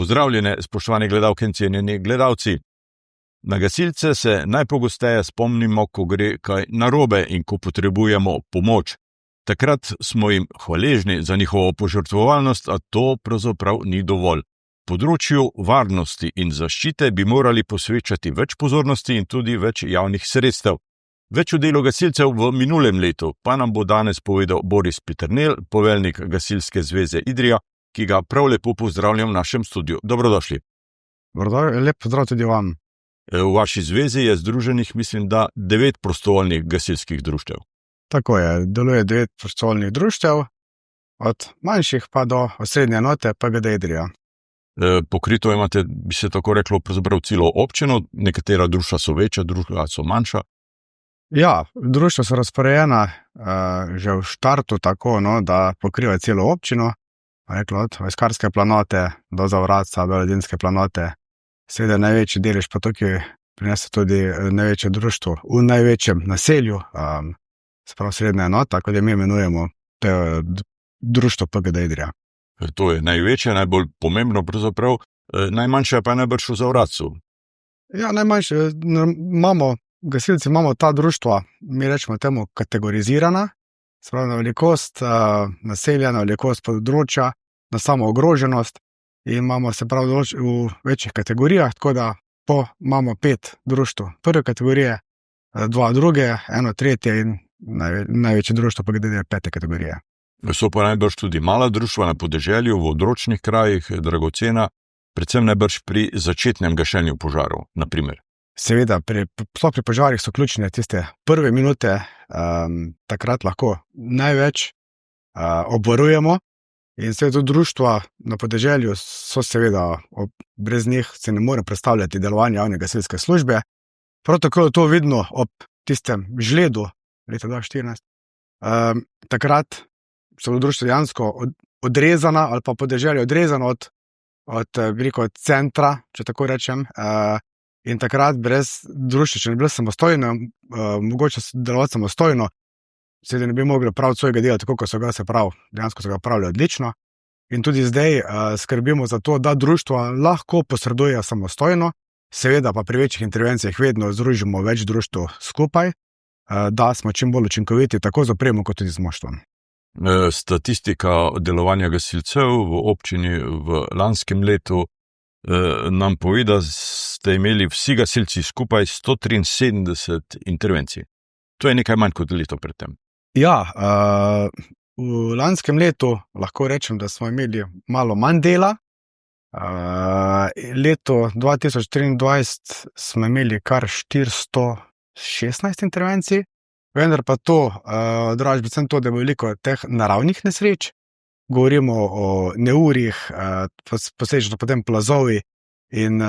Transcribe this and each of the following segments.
Pozdravljene, spoštovani gledalke in cenjeni gledalci. Na gasilce se najpogosteje spomnimo, ko gre kaj narobe in ko potrebujemo pomoč. Takrat smo jim hvaležni za njihovo požrtvovalnost, a to pravzaprav ni dovolj. Področju varnosti in zaščite bi morali posvečati več pozornosti in tudi več javnih sredstev. Več o delu gasilcev v minulem letu pa nam bo danes povedal Boris Peternelj, poveljnik Gasilske zveze Idrija, ki ga prav lepo pozdravljam v našem studiu. Dobrodošli. Lep pozdrav tudi vam. V vaši zvezi je združenih, mislim, da 9 prostovoljnih gasilskih društev. Tako je, deluje 9 prostovoljnih društev, od manjših pa do osrednje enote PGD Idrija. Pokrito imate, bi se tako reklo, pravzaprav celo občino, nekatera društva so večja, društva so manjša. Ja, društva so razporejena že v štartu tako, da pokrivajo celo občino, reklo od Vojskarske planote do Zavratca, do Ledinske planote. Seveda največji delež pa tukaj prinese tudi največje društvo v največjem naselju, se pravi srednja enota, kot je mi imenujemo, to je društvo PGD Idrija. To je največje, najbolj pomembno pravzaprav, najmanjše pa je najbrž v Zavratcu. Ja, najmanjše gasilci imamo ta društva, mi rečemo temu kategorizirana, se pravi na velikost naselja, na velikost področja, na samo ogroženost in imamo se pravi v večjih kategorijah, tako da imamo 5 društv prve kategorije, 2 druge, 1 tretje in največje društvo pa glede 5. kategorije. So pa najbrž tudi mala društva na podeželju, v odročnih krajih, dragocena, predvsem najbrž pri začetnem gašenju požarov, na primer. Seveda, pri požarih so ključne tiste prve minute, takrat lahko največ obvarujemo in seveda tudi društva na podeželju so seveda, brez njih se ne more predstavljati delovanje javne gasilske službe. Prav tako je to vidno ob tistem žledu leta 2014. Takrat so društva dejansko odrezana ali pa podeželje odrezano od centra, če tako rečem, in takrat brez društva, če ne bilo samostojno, mogoče delovati samostojno, seveda ne bi mogli praviti svojega dela tako, kot so ga, se pravi, dejansko so ga pravili odlično. In tudi zdaj skrbimo za to, da društva lahko posredujejo samostojno, seveda pa pri večjih intervencijah vedno združimo več društev skupaj, da smo čim bolj učinkoviti tako z opremo kot tudi z moštvom. Statistika delovanja gasilcev v občini v lanskem letu nam pove, da ste imeli vsi gasilci skupaj 173 intervencij. To je nekaj manj kot leto predtem. Ja, v lanskem letu lahko rečem, da smo imeli malo manj dela. Leto 2023 smo imeli kar 416 intervencij, vendar pa to odraža predvsem to, da je veliko teh naravnih nesreč. Govorimo o neurjih, posledično potem plazovi in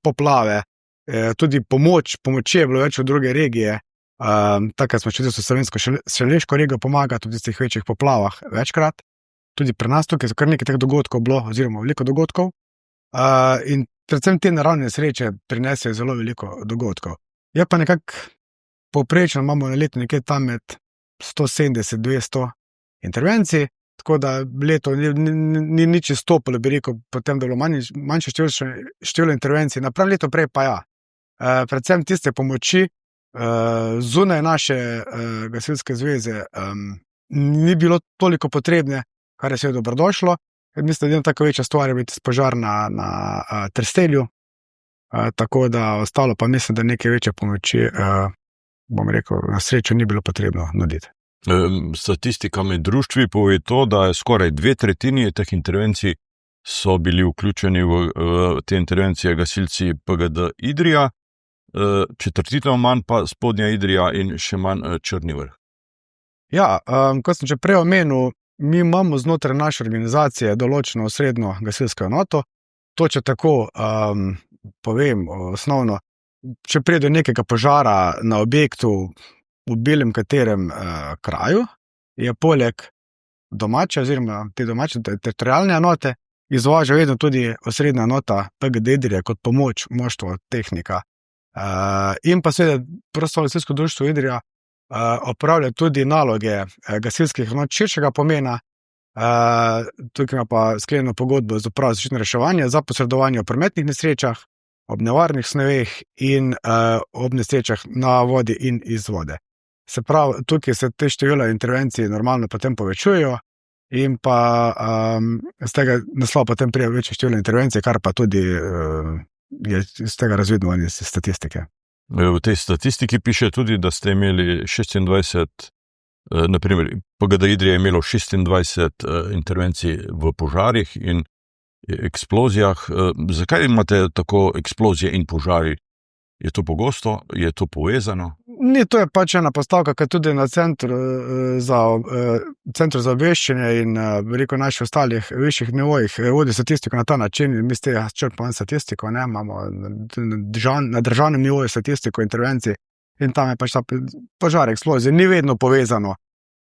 poplave. Tudi pomoči je bilo več v druge regije. Takrat smo šli v Slovensko Šaleško regijo pomagati v tistih večjih poplavah večkrat. Tudi pri nas tukaj so kar nekaj teh dogodkov bilo, oziroma veliko dogodkov. In predvsem te naravne nesreče prinesejo zelo veliko dogodkov. Je pa nekako povprečno imamo na leto nekje tam med 170-200 intervencij, tako da leto ni nič izstopilo, bi rekel, potem da je bilo manjše število intervencij. Napram leto prej pa ja. Predvsem tiste pomoči zunaj naše gasilske zveze ni bilo toliko potrebne, kar je seveda dobrodošlo. Mislim, da je tako večja stvar je biti požar na Trstelju, tako da ostalo pa mislim, da nekaj večje pomoči, bom rekel, na srečo ni bilo potrebno nuditi. Statistika med društvi pove to, da je skoraj 2/3 teh intervencij so bili vključeni v te intervencije gasilci PGD Idrija, 1/4 manj pa Spodnja Idrija in še manj Črni Vrh. Ja, kot sem že prej omenil, mi imamo znotraj naše organizacije določeno osrednjo gasilsko enoto. To, če tako povem osnovno, če pride do nekega požara na objektu v belem katerem kraju, je poleg domače oziroma te domače teritorialne enote izvaža vedno tudi osrednja enota PGD Idrija kot pomoč, moštvo, tehnika. In pa seveda prostovoljno gasilsko društvo Idrija opravlja tudi naloge gasilskih enot širšega pomena, Tukaj ima pa sklenjeno pogodbo z Upravo za zaščito in reševanje za posredovanje v prometnih nesrečah, ob nevarnih snoveh in ob nesrečah na vodi in iz vode. Se pravi, tukaj se te števila intervencij normalno potem povečujejo in pa z tega naslova potem prije večje število intervencij, kar pa tudi je iz tega razvidno iz statistike. V tej statistiki piše tudi, da ste imeli 26, naprimer, PGD Idrija je imelo 26 intervencij v požarih in eksplozijah. Zakaj imate tako eksplozije in požari? Je to pogosto? Je to povezano? Ni, to je pač ena postavka, ki tudi na centru za obveščanje in veliko naših ostalih višjih nivojih vodi statistiko na ta način. Mi s tega črpamo statistiko, ne, imamo na državnem nivoju statistiko intervencij in tam je pač ta požar, eksplozija. Ni vedno povezano,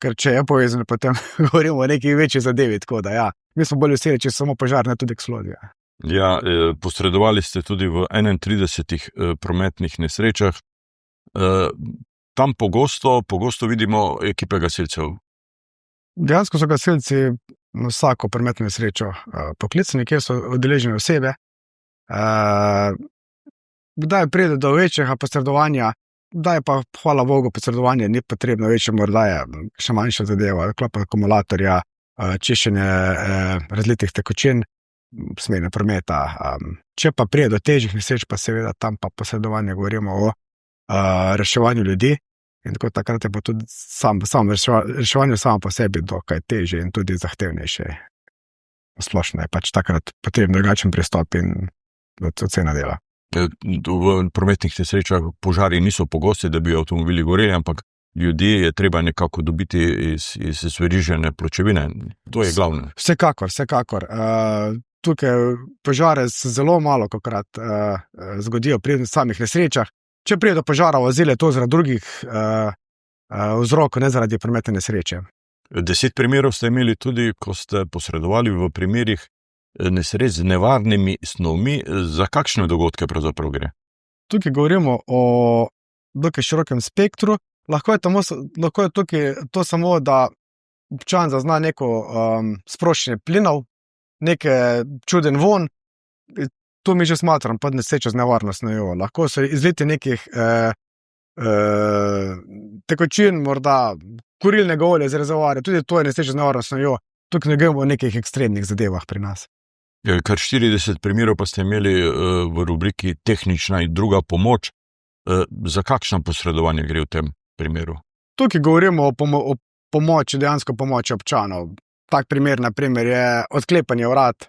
ker če je povezano, potem govorimo o neki večji zadevi, tako da ja. Mi smo bolj veseli, če samo požar, ne tudi eksplozija. Ja, posredovali ste tudi v 31 prometnih nesrečah. Tam pogosto vidimo ekipe gasilcev. Dejansko so gasilci na vsako prometno nesrečo poklicani, kjer so udeležene osebe. Kdaj pride do večjega posredovanja, kdaj pa, hvala Bogu, posredovanje ni potrebno večje, morda je še manjša zadeva, klop akumulatorja, čiščenje razlitih tekočin, smene prometa. Če pa prije do težjih nesreč, pa seveda tam pa posredovanje govorimo o reševanju ljudi in tako takrat je pa tudi reševanje samo po sebi dokaj težje in tudi zahtevnejše. Splošno je pač takrat potrebno drugačen pristop in ocena dela. V prometnih nesrečah požari niso pogosti, da bi avtomobili goreli, ampak ljudi je treba nekako dobiti iz sverižene pločevine. To je glavno. Vsekakor. Tukaj požare se zelo malo kakrat zgodijo pri samih nesrečah. Če pride do požara vozila, je to zaradi drugih vzrokov, ne zaradi prometne nesreče. 10 primerov ste imeli tudi, ko ste posredovali v primerih nesreč z nevarnimi snovmi. Za kakšne dogodke pravzaprav gre? Tukaj govorimo o dokaj širokem spektru. Lahko je tukaj to samo, da občan zazna neko sproščanje plinov, neke čuden von. To mi že smatram pod nesrečo z nevarno snovjo. Lahko so izliti nekih tekočin, morda kurilnega olja iz rezervoarja, tudi to je nesreča z nevarno snovjo. Tukaj ne govorimo o nekih ekstremnih zadevah pri nas. Kar 40 primerov pa ste imeli v rubriki tehnična in druga pomoč. Za kakšno posredovanje gre v tem primeru? Tukaj govorimo o pomoči, dejansko pomoči občanov. Tak primer, na primer, je odklepanje vrat.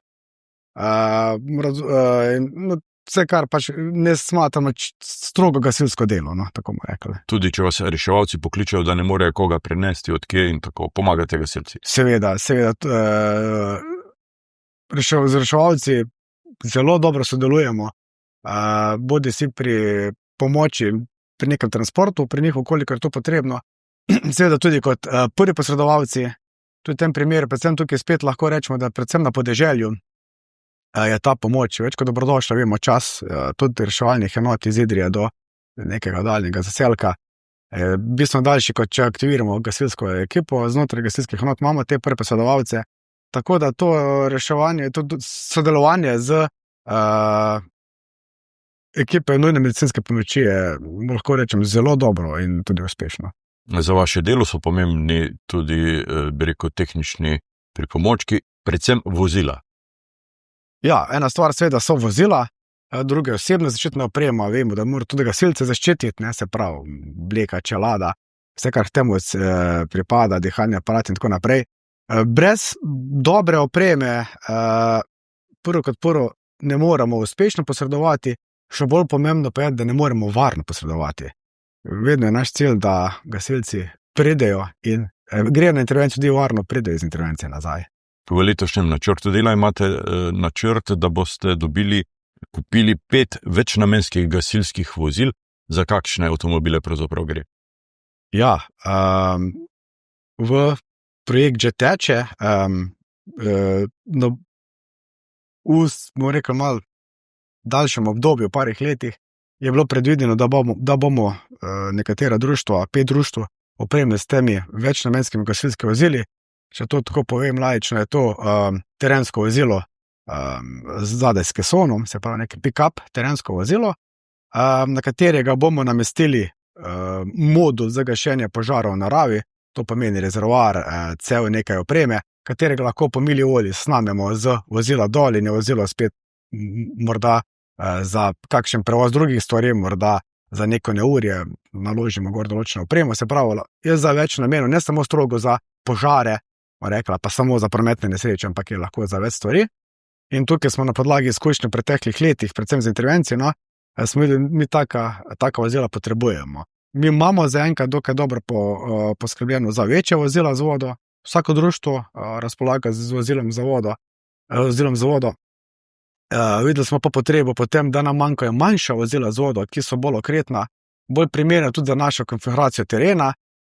Vse, kar pač ne smatramo strogo gasilsko delo, no, tako bomo rekli. Tudi če vas reševalci pokličejo, da ne morejo koga prenesti od kje in tako, pomagate gasilci? Seveda. Z reševalci zelo dobro sodelujemo, bodi si pri pomoči pri nekem transportu, pri njih, koliko je to potrebno. Seveda tudi kot prvi posredovalci, tudi v tem primeru, predvsem tukaj spet lahko rečemo, da predvsem na podeželju je ta pomoč več kot dobrodošla, vemo čas, tudi reševalnih enot iz Idrije do nekega daljnega zaselka. Bistveno daljši, kot če aktiviramo gasilsko ekipo, znotraj gasilskih enot imamo te prve posredovalce, tako da to reševanje, to sodelovanje z ekipe nujne medicinske pomoči je, lahko rečem, zelo dobro in tudi uspešno. Za vaše delo so pomembni tudi, bi rekel, tehnični pripomočki, predvsem vozila. Ja, ena stvar seveda so vozila, druga je osebna zaščitna oprema, vemo, da mora tudi gasilce zaščititi, ne, se pravi, obleka, čelada, vse, kar temu pripada, dihalni aparat in tako naprej. Brez dobre opreme, prvo kot prvo, ne moremo uspešno posredovati, še bolj pomembno pa je, da ne moremo varno posredovati. Vedno je naš cilj, da gasilci pridejo in grejo na intervencijo, tudi varno pridejo iz intervencije nazaj. V letošnjem načrtu dela imate načrt, da boste kupili 5 večnamenskih gasilskih vozil. Za kakšne avtomobile pravzaprav gre? Ja, v projekt že teče, bomo rekel, malo daljšem obdobju, parih letih, je bilo predvideno, da bomo nekatera društva, 5 društv, opremili s temi večnamenskimi gasilskimi vozili. če to tako povem laično, je to terensko vozilo zadaj s kesonom, se pravi neki pick-up, terensko vozilo, na katerega bomo namestili modul za gašenje požarov v naravi, to pomeni rezervoar, cel nekaj opreme, katerega lahko po mili volji snamemo z vozila dol in je vozilo spet morda za kakšen prevoz drugih stvari, morda za neko neurje naložimo gor določeno opremo, se pravi, je za več namenov, ne samo strogo za požare, rekla, pa samo za prometne nesreče, ampak je lahko za več stvari. In tukaj smo na podlagi izkušnje v preteklih letih, predvsem z intervencijo, smo videli, mi taka vozila potrebujemo. Mi imamo zaenkrat dokaj dobro poskrbljeno za večje vozila z vodo, vsako društvo razpolaga z vozilom za vodo. Videli smo pa potrebo potem, da nam manjkajo manjša vozila z vodo, ki so bolj okretna, bolj primerna tudi za našo konfiguracijo terena.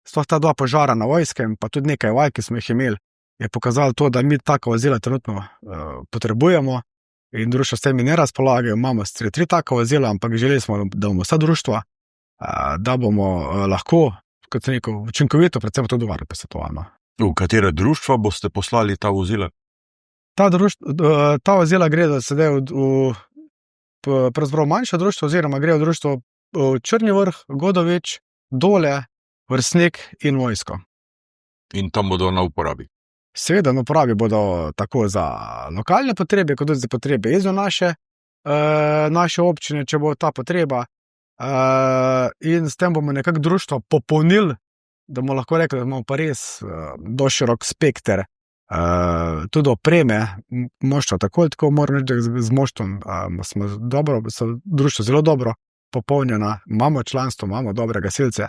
Sploh ta dva požara na Vojskem, pa tudi nekaj vaj, ki smo jih imeli, je pokazalo to, da mi taka vozila trenutno potrebujemo in društvo s temi ne razpolagajo. Imamo 3 taka vozila, ampak želeli smo, da bomo vsa društva, da bomo lahko, kot sem rekel, učinkovito, predvsem to dovarno posvetovano. V katere društva boste poslali ta vozila? Ta vozila gre sedaj pravzaprav manjše društvo, oziroma gre v društvo Črni Vrh, Godovič, Dole, Vrstnik in Vojsko. In tam bodo na uporabi? Seveda na uporabi bodo tako za lokalne potrebe, kot tudi za potrebe izven naše občine, če bo ta potreba. In s tem bomo nekako društvo popolnili, da bomo lahko rekli, da imamo pa res doširok spekter tudi opreme, moštva tako moram reči, da z moštvom smo dobro, so društvo zelo dobro popolnjena, imamo članstvo, imamo dobre gasilce.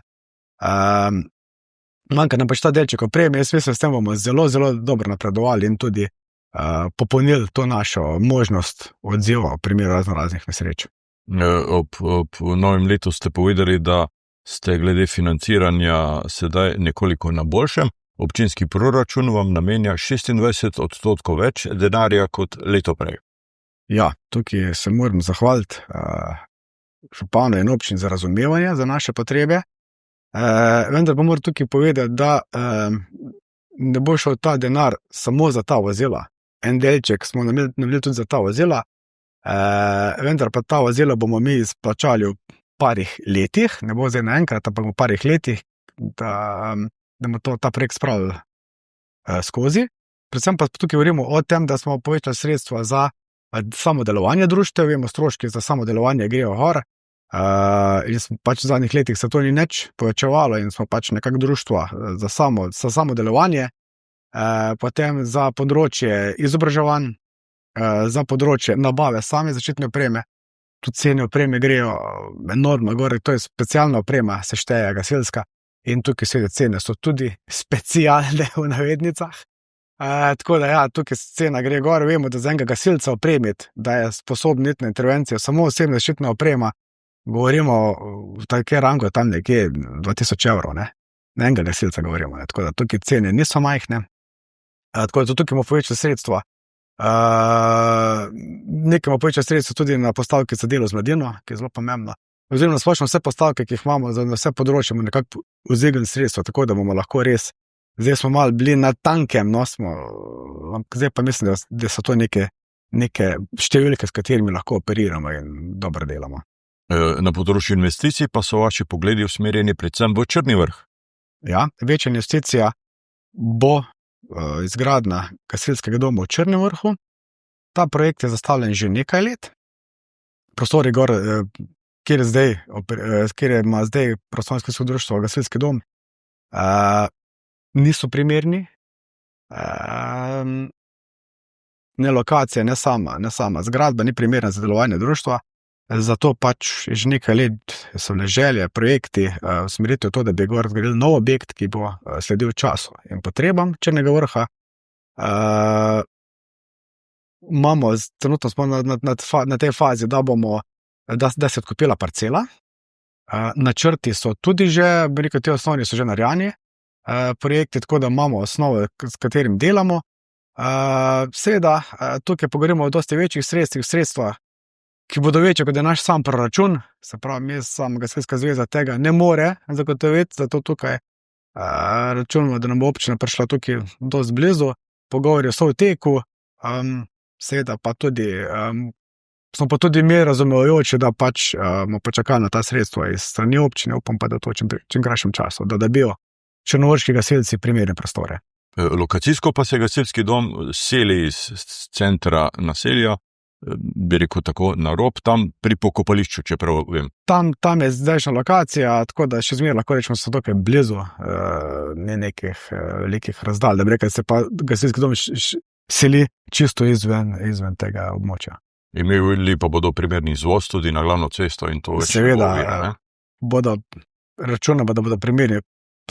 Manjka nam pač ta delček opreme, jaz mislim, s tem bomo zelo, zelo dobro napredovali in tudi popolnili to našo možnost odziva v primeru raznih nesreč. Ob novem letu ste povedali, da ste glede financiranja sedaj nekoliko na boljšem. Občinski proračun vam namenja 26% več denarja kot leto prej. Ja, tukaj se moram zahvaliti županu in občini za razumevanje za naše potrebe. Vendar pa moram tukaj povedati, da ne bo šel ta denar samo za ta vozila. En delček smo namenili tudi za ta vozila, vendar pa ta vozila bomo mi izplačali v parih letih, ne bo zdaj naenkrat, ampak v parih letih, da bomo ta projekt spravili skozi. Predvsem pa tukaj govorimo o tem, da smo povečali sredstva za samo delovanje društev, vemo, stroški za samo delovanje grejo gor, in smo pač v zadnjih letih se to ni nič povečevalo in smo pač nekako društva za samo delovanje, potem za področje izobraževanj, za področje nabave same zaščitne opreme, tudi cene opreme grejo enormno gor, to je specialna oprema, se šteje gasilska, in tukaj seveda cene so tudi specialne v navednicah. Tako da ja, tukaj cena gre gor, vemo, da za enega gasilca opremiti, da je sposoben iti na intervencijo, samo osebna zaščitna oprema, govorimo v takej rangu, tam nekje 2000 evrov, ne? Na enega gasilca govorimo, ne? Tako da tukaj cene niso majhne, tako da tukaj bomo povečali sredstva. Nekaj bomo povečali sredstva tudi na postavki za delo z mladino, ki je zelo pomembno. Oziroma splošno vse postavke, ki jih imamo za vse področje, bomo nekako vzigli sredstva, tako da bomo lahko res, zdaj smo malo bili na tankem, no smo, zdaj pa mislim, da so to neke številke, s katerimi lahko operiramo in dobro delamo. Na področju investicij pa so vaši pogledi usmerjeni predvsem v Črni Vrh. Ja, večja investicija bo izgradnja gasilskega doma v Črnem Vrhu. Ta projekt je zastavljen že nekaj let. Prostori gor, kjer ima zdaj prostorsko društvo gasilski dom, niso primerni. Ne lokacija, ne sama zgradba ni primerna za delovanje društva, zato pač že nekaj let so bile želje, projekti, usmeritev to, da bi gor zgradili nov objekt, ki bo sledil času in potrebam Črnega Vrha. Trenutno smo na tej fazi, da se odkupila parcela. Načrti so tudi že, ti osnovni so že narejeni, projekti, tako da imamo osnovo, s katerim delamo. Seveda, tukaj pogovorimo o dosti večjih sredstvah, ki bodo večje, kot je naš sam proračun, se pravi, mi sama Gasilska zveza tega ne more zagotoviti, zato tukaj Računamo, da nam bo občina prišla tukaj dosti blizu, pogovori so v teku, seveda pa tudi, smo pa tudi mi razumevajoči, da pač bomo počakali na ta sredstva iz strani občine, upam pa, da to čim krajšem času, da dobijo črnovrški gasilci primerne prostore. Lokacijsko pa se gasilski dom seli iz centra naselja, bi rekel tako, na rob, tam pri pokopališču, čeprav vem. Tam je zdajšnja lokacija, tako da še zmeraj lahko rečemo, so tukaj blizu, ne nekih velikih razdalj, da bi rekel, se pa gasilski dom seli čisto izven tega območja. Imeli pa bodo primerni izvoz tudi na glavno cesto in to več seveda, ne bo ovira, ne? računamo, da bodo primerni,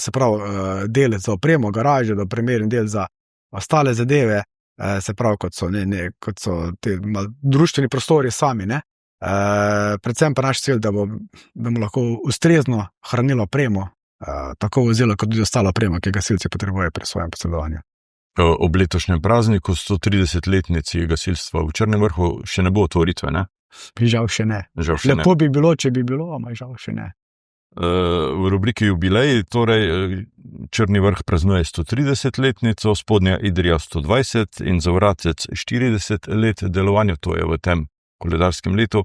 se pravi, del za opremo, garaže, da primeren del za ostale zadeve, se pravi, kot so te društveni prostori sami, ne. Predvsem pa naš cilj, da bomo lahko ustrezno hranilo opremo, tako vozilo, kot tudi ostalo opremo, ki gasilci potrebujejo pri svojem posredovanju. Ob letošnjem prazniku 130-letnici gasilstva v Črnem Vrhu še ne bo otvoritve, ne? Žal še ne. Lepo bi bilo, če bi bilo, ampak žal še ne. V rubriki Jubilej, torej Črni Vrh praznuje 130-letnico, Spodnja Idrija 120 in Zavratec 40 let delovanja, to je v tem koledarskem letu,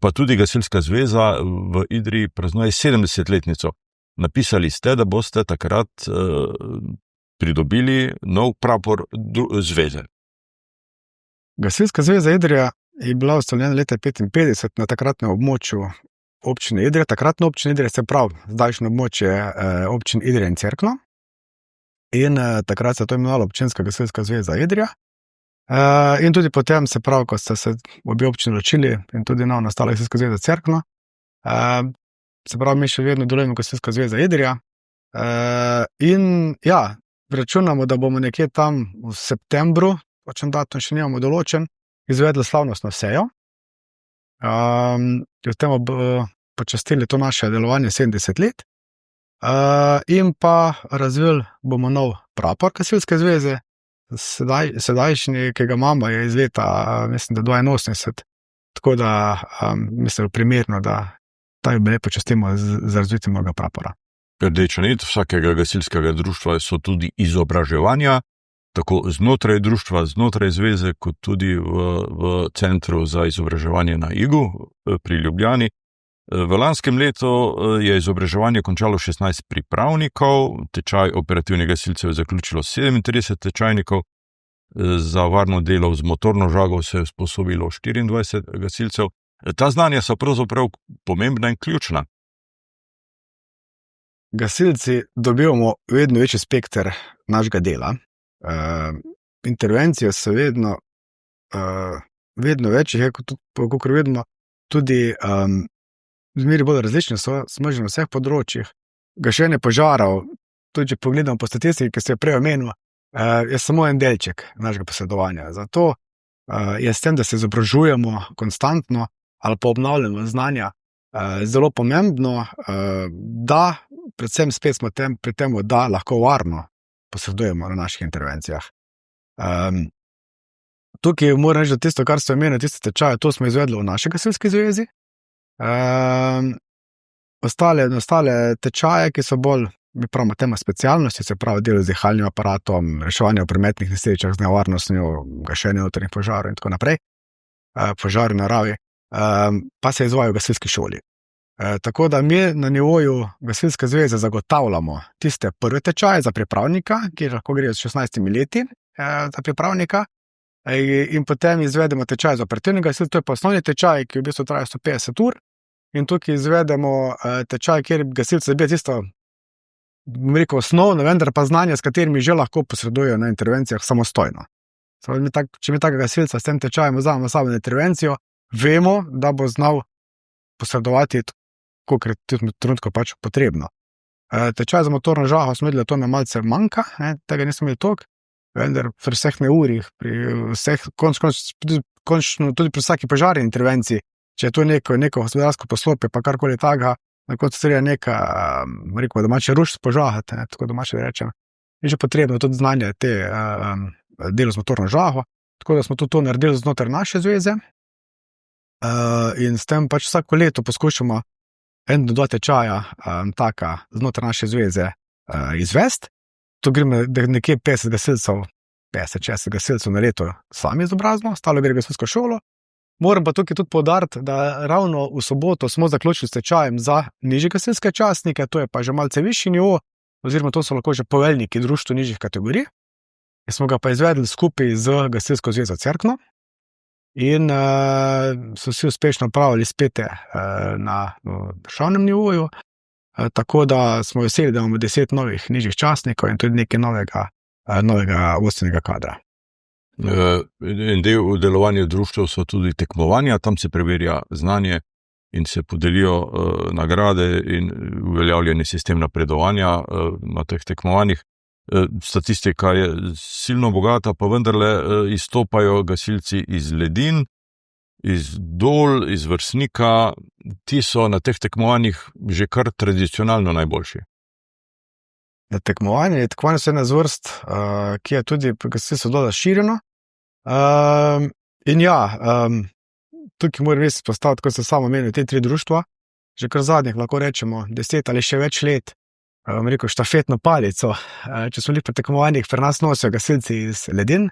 pa tudi Gasilska zveza v Idriji praznuje 70-letnico. Napisali ste, da boste takrat pridobili nov prapor zveze. Gasilska zveza Idrija je bila ustanovljena leta 1955 na takratnem območju občine Idrija, takratno občine Idrija, se pravi, zdajšnje območje občin Idrija in Cerkno. In takrat se to imenovalo Občinska gasilska zveza Idrija. In tudi potem, se pravi, ko ste se obe občini ločili in tudi novo nastala Gasilska zveza Cerkno, se pravi, mi še vedno delujemo Gasilska zveza Idrija. In ja, računamo, da bomo nekje tam v septembru, točen datum še nimamo določen, izvedli slavnostno sejo. V tem počastili to naše delovanje 70 let. In pa razvili bomo nov prapor Gasilske zveze, sedajšnji, ki ga imamo, je iz leta, mislim, da 82, tako da mislim, primerno, da ta jubilej počastimo z razvitjem novega prapora. Rdeča nit vsakega gasilskega društva so tudi izobraževanja, tako znotraj društva, znotraj zveze, kot tudi v Centru za izobraževanje na Igu pri Ljubljani. V lanskem letu je izobraževanje končalo 16 pripravnikov, tečaj operativnih gasilcev je zaključilo 37 tečajnikov, za varno delo z motorno žago se je usposobilo 24 gasilcev. Ta znanja so pravzaprav pomembna in ključna. Gasilci dobivamo vedno večji spekter našega dela. Intervencije so vedno več, kakor vedno tudi zmeri bolj različne, smo že na vseh področjih. Gašenje požarov, tudi če pogledamo po statistiki, ki se je prej omenil, je samo en delček našega posredovanja. Zato je s tem, da se izobražujemo konstantno ali pa obnavljamo znanja, zelo pomembno, da predvsem spet smo pri tem, da lahko varno posredujemo na naših intervencijah. Tukaj moram reči, da tisto, kar ste omenili, tiste tečaje, to smo izvedli v naši gasilski zvezi. Ostale tečaje, ki so bolj, mi pravimo, tema specialnosti, se pravi delo z dihalnim aparatom, reševanje v prometnih nesrečah z nevarnostjo, gašenje notranjih požarov in tako naprej, požari v naravi, pa se izvajajo v gasilski šoli. Tako da mi na nivoju Gasilske zveze zagotavljamo tiste prve tečaje za pripravnika, ki lahko grejo s 16 leti za pripravnika, in potem izvedemo tečaj za operativnega gasilca, to je pa osnovni tečaj, ki v bistvu traja 150 ur, in tukaj izvedemo tečaj, kjer gasilci dobijo tisto, bom rekel, osnovno, vendar pa znanje, s katerimi že lahko posredujejo na intervencijah samostojno. Če mi takega gasilca s tem tečajem vzamemo sabo na intervencijo, vemo, da bo znal posredovati kolikor je v trenutku pač potrebno. Tečaj za motorno žago smo videli, da to nam malce manjka, tega nismo imeli toliko, vendar pri vseh neurjih, pri vseh, končno tudi pri vsaki požarni intervenciji, če je to neko gospodarsko poslopje, pa karkoli takega, na koncu se je neka, rekel, domače ruš požagati, tako domače rečem, je že potrebno tudi znanje te delo z motorno žago, tako da smo to naredili znotraj naše zveze, in s tem pač vsako leto poskušamo en do dva tečaja taka znotraj naše zveze izvesti. Tu gremo nekje 50 gasilcev, 50-60 gasilcev na leto sami izobrazno, ostalo gre gasilsko šolo. Moram pa tukaj tudi poudariti, da ravno v soboto smo zaključili s tečajem za nižje gasilske častnike, to je pa že malce višji nivo, oziroma to so lahko že poveljniki društv nižjih kategorij. Smo ga pa izvedli skupaj z Gasilsko zvezo Cerkno in so vsi uspešno opravili izpite na državnem nivoju, tako da smo veseli, da imamo 10 novih nižjih častnikov in tudi nekaj novega vodstvenega kadra. En del v delovanju društev so tudi tekmovanja, tam se preverja znanje in se podelijo nagrade in uveljavljeni sistem napredovanja na teh tekmovanjih. Statistika je silno bogata, pa vendarle izstopajo gasilci iz Ledin, iz Dol, iz Vršnika. Ti so na teh tekmovanjih že kar tradicionalno najboljši. Tekmovanje je se ena zvrst, ki je tudi pri gasilstvu dosti širjeno. In ja, tukaj moram res postaviti, kot se samo menijo, te 3 društva, že kar zadnjih, lahko rečemo, 10 ali še več let, rekel, štafetno palico. Če smo bili pri tekmovanjih, pri nas nosijo gasilci iz Ledin,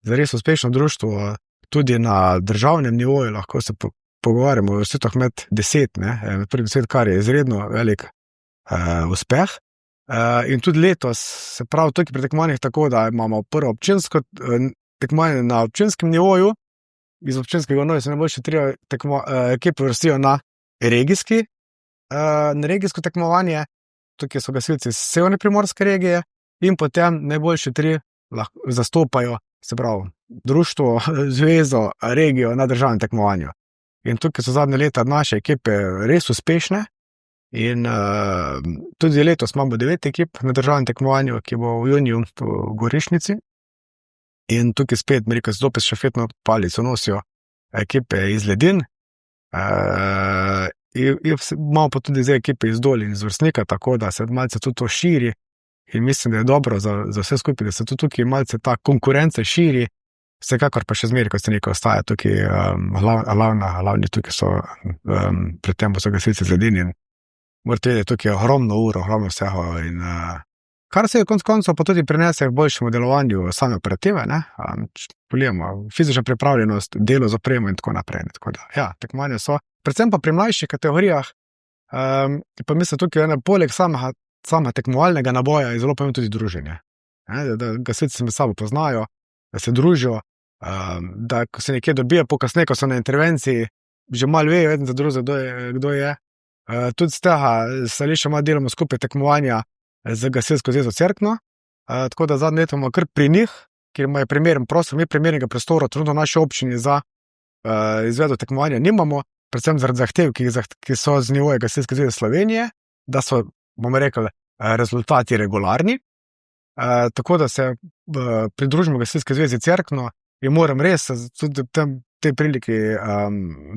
za res uspešno društvo, tudi na državnem nivoju, lahko se pogovarjamo o vsetoh med 10, med prvih 10, kar je izredno velik uspeh. In tudi letos, se pravi, tukaj pri tekmovanjih tako, da imamo prvo občinsko tekmovanje na občinskem nivoju, iz občinskega nivoja se najboljše 3 ekipe vrstijo na regijsko tekmovanje, tukaj so gasilci iz severne primorske regije in potem najboljše 3 zastopajo, se pravi, društvo, zvezo, regijo na državnem tekmovanju. In tukaj so zadnje leta naše ekipe res uspešne in tudi letos imamo 9 ekip na državnem tekmovanju, ki bo v juniju v Gorišnici. In tukaj spet, rekel, zopet štafetno palico nosijo ekipe iz Ledin. Imamo pa tudi zdaj ekipe iz Dol in iz Vršnika, tako da se malce tudi to širi in mislim, da je dobro za vse skupaj, da se tudi tukaj malce ta konkurenca širi, vsekakor pa še zmeraj, kot se nekaj ostaja tukaj, glavni tukaj so, pred tem so gasilci iz Ledin in morate vedeti, tukaj je ogromno uro, ogromno vsega in kar se je konec koncev pa tudi prinese v boljšemu delovanju same operative, fizična pripravljenost, delo z opremo in tako naprej. Tako da, ja, tekmovanja so. Predvsem pa pri mlajših kategorijah, pa mislim tukaj poleg samega tekmovalnega naboja je zelo pomembno tudi druženje. Da gasilci se med sabo poznajo, da se družijo, da ko se nekje dobijo, pokasneje, ko so na intervenciji, že malo vejo eden za drugega, kdo je. Tudi z tega stališča malo delamo skupaj tekmovanja z Gasilsko zvezo Cerkno, tako da zadnje leto imamo kar pri njih, kjer imajo primeren prostor, mi primernega prostora trenutno v naši občini za izvedbo tekmovanja nimamo, predvsem zaradi zahtev, ki so z nivoja Gasilske zveze Slovenije, da so, bomo rekli, rezultati regularni, tako da se pridružimo Gasilske zveze Cerkno in moram res tudi te priliki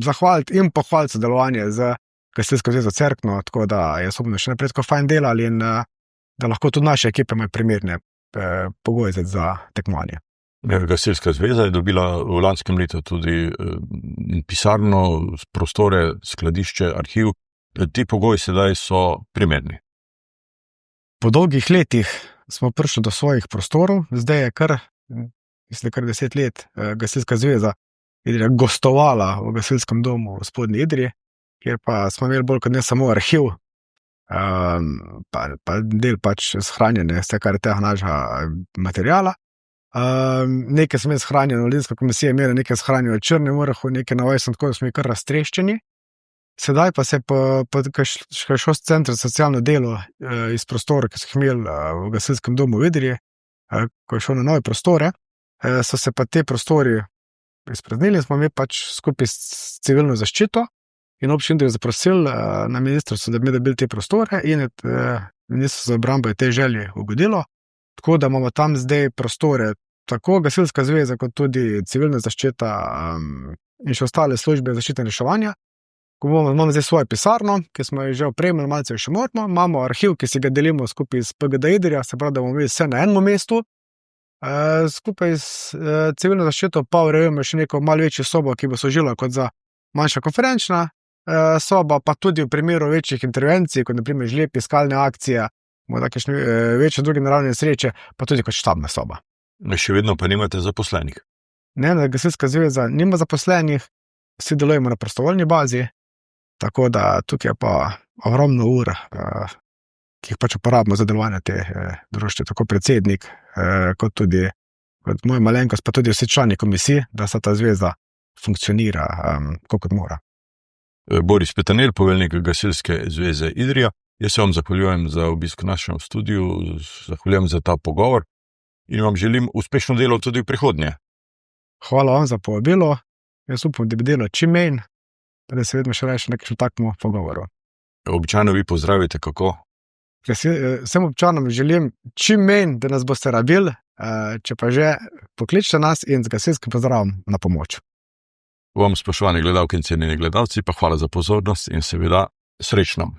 zahvaliti in pohvaliti sodelovanje z Gasilsko zvezo Cerkno, tako da je osobno še naprej tako fajn delali in da lahko tudi naše ekipe imajo primerne pogoje za tekmovanje. Gasilska zveza je dobila v lanskem letu tudi pisarno, prostore, skladišče, arhiv. Ti pogoji sedaj so primerni. Po dolgih letih smo prišli do svojih prostorov, zdaj je kar 10 let Gasilska zveza Idrija gostovala v gasilskem domu v Spodnji Idriji, kjer pa smo imeli bolj kot ne samo arhiv, pa del pač shranjene, vse kar je tega našega materijala. Nekaj smo imeli shranjeno, Ledinska komisija je imela nekaj shranjeno v Črnem vrhu, nekaj na Vojsem, tako da smo kar raztreščeni. Sedaj pa se je šel center za socialno delo iz prostora, ki so jih imeli v gasilskem domu v Idriji, ko je šel na nove prostore, so se pa te prostori izpraznili, smo mi pač skupaj s civilno zaščito in občino je zaprosil na ministrstvo, da bi dobili te prostore in ministrstvo za obrambo je te želje ugodilo, tako da imamo tam zdaj prostore, tako Gasilska zveza, kot tudi civilna zaščita in še ostale službe zaščite in reševanja. Ko imamo zdaj svojo pisarno, ki smo jo že opremili, malce še moramo, imamo arhiv, ki si ga delimo skupaj s PGD Idrija, se pravi, da bomo imeli vse na enem mestu, skupaj s civilno zaščito pa urejujemo še neko malo večjo sobo, ki bo služila kot za manjša konferenčna soba, pa tudi v primeru večjih intervencij, kot na primer žleb, iskalne akcije, morda kakšne večje druge naravne nesreče, pa tudi kot štabna soba. Še vedno pa nimate zaposlenih. Ne, Gasilska zveza nima zaposlenih, vsi delujemo na prostovoljni bazi, tako da tukaj je pa ogromno ur, ki jih pač uporabimo za delovanje te društva, tako predsednik, kot tudi kot moj malenkost, pa tudi vsi člani komisij, da se ta zveza funkcionira, kot mora. Boris Petanel, poveljnik Gasilske zveze Idrija, jaz se vam zahvaljujem za obisk v našem studiu, zahvaljujem za ta pogovor in vam želim uspešno delo tudi v prihodnje. Hvala vam za povabilo, jaz upam, da bi delo čim manj, da se vedno še reči nekaj takemu pogovoru. Običajno vi pozdravite kako? Vsem občanom želim čim manj, da nas boste rabili, če pa že pokličite nas in z gasilskim pozdravom na pomoč. Vam, spoštovani gledalke in cenjeni gledalci, pa hvala za pozornost in seveda srečno.